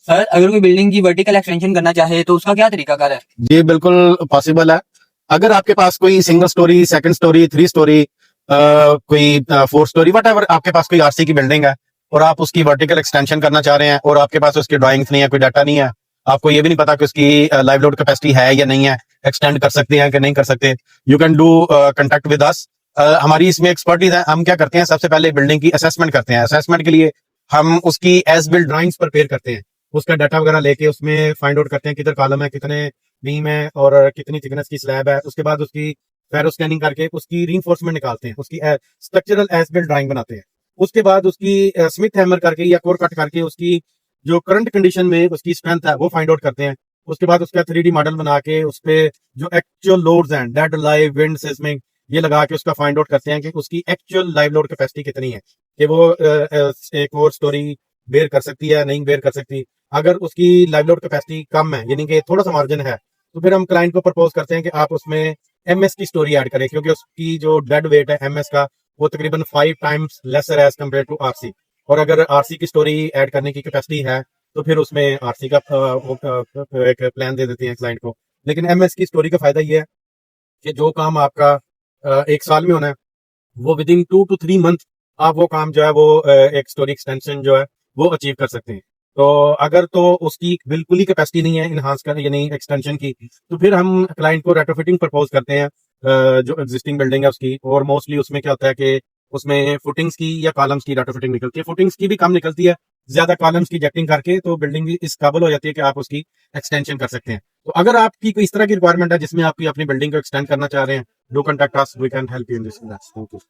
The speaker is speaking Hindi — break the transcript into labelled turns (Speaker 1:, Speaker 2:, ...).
Speaker 1: सर अगर कोई बिल्डिंग की वर्टिकल एक्सटेंशन करना चाहे तो उसका क्या तरीकाकार है?
Speaker 2: जी बिल्कुल पॉसिबल है। अगर आपके पास कोई single storey, second story, three story, कोई फोर स्टोरी, वट एवर आपके पास कोई आरसी की बिल्डिंग है और आप उसकी वर्टिकल एक्सटेंशन करना चाह रहे हैं और आपके पास उसकी ड्राइंग्स नहीं है, कोई डाटा नहीं है, आपको ये भी नहीं पता कि उसकी लाइव लोड कैपेसिटी है या नहीं है, एक्सटेंड कर सकते हैं कि नहीं कर सकते, you can do contact with us. हमारी इसमें एक्सपर्टीज है। हम क्या करते हैं, सबसे पहले बिल्डिंग की असेसमेंट करते हैं। असेसमेंट के लिए हम उसकी एज बिल्ड ड्राइंग्स प्रिपेयर करते हैं, उसका डाटा वगैरह लेके उसमें फाइंड आउट करते हैं किधर कॉलम है, कितने बीम है और कितनी थिकनेस की स्लैब है। उसके बाद उसकी फेरो स्कैनिंग करके उसकी रीइंफोर्समेंट निकालते हैं, उसकी स्ट्रक्चरल एज बिल्ड ड्राइंग बनाते हैं। उसके बाद उसकी स्मिथ हैमर करके या कोर कट करके उसकी जो करंट कंडीशन में उसकी स्ट्रेंथ है वो फाइंड आउट करते हैं। उसके बाद उसका 3D मॉडल बना के उस पे जो एक्चुअल लोड्स हैं, डेड, लाइव, विंड, सिस्मिक, ये लगा के उसका फाइंड आउट करते हैं कि उसकी एक्चुअल लाइव लोड कैपेसिटी कितनी है, कि वो एक और स्टोरी बेयर कर सकती है, नहीं बेयर कर सकती। अगर उसकी लाइव लोड कैपेसिटी कम है, यानी कि थोड़ा सा मार्जिन है, तो फिर हम क्लाइंट को प्रपोज करते हैं कि आप उसमें एमएस की स्टोरी ऐड करें, क्योंकि उसकी जो डेड वेट है एमएस का वो तकरीबन 5 times lesser as compare to RC. और अगर आरसी की स्टोरी ऐड करने की कैपेसिटी है तो फिर उसमें आरसी का एक प्लान दे देते हैं क्लाइंट को। लेकिन एमएस की स्टोरी का फायदा ये है कि जो काम आपका एक साल में होना है, वो विद इन 2 to 3 मंथ आप वो काम जो है वो एक स्टोरी एक्सटेंशन जो है वो अचीव कर सकते हैं। तो अगर तो उसकी बिल्कुल ही कैपेसिटी नहीं है इनहांस कर यानी एक्सटेंशन की, तो फिर हम क्लाइंट को रेट्रोफिटिंग प्रपोज करते हैं जो एग्जिस्टिंग बिल्डिंग है उसकी। और मोस्टली उसमें क्या होता है कि उसमें फुटिंग्स की या कॉलम्स की रेट्रोफिटिंग निकलती है, फुटिंग्स की भी कम निकलती है, ज्यादा कॉलम्स की जेक्टिंग करके तो बिल्डिंग भी इस काबिल हो जाती है कि आप उसकी एक्सटेंशन कर सकते हैं। तो अगर आपकी कोई इस तरह की रिक्वायरमेंट है जिसमें आप अपनी बिल्डिंग को एक्सटेंड करना चाह रहे हैं, do contact us, we can help you in this. Thank you.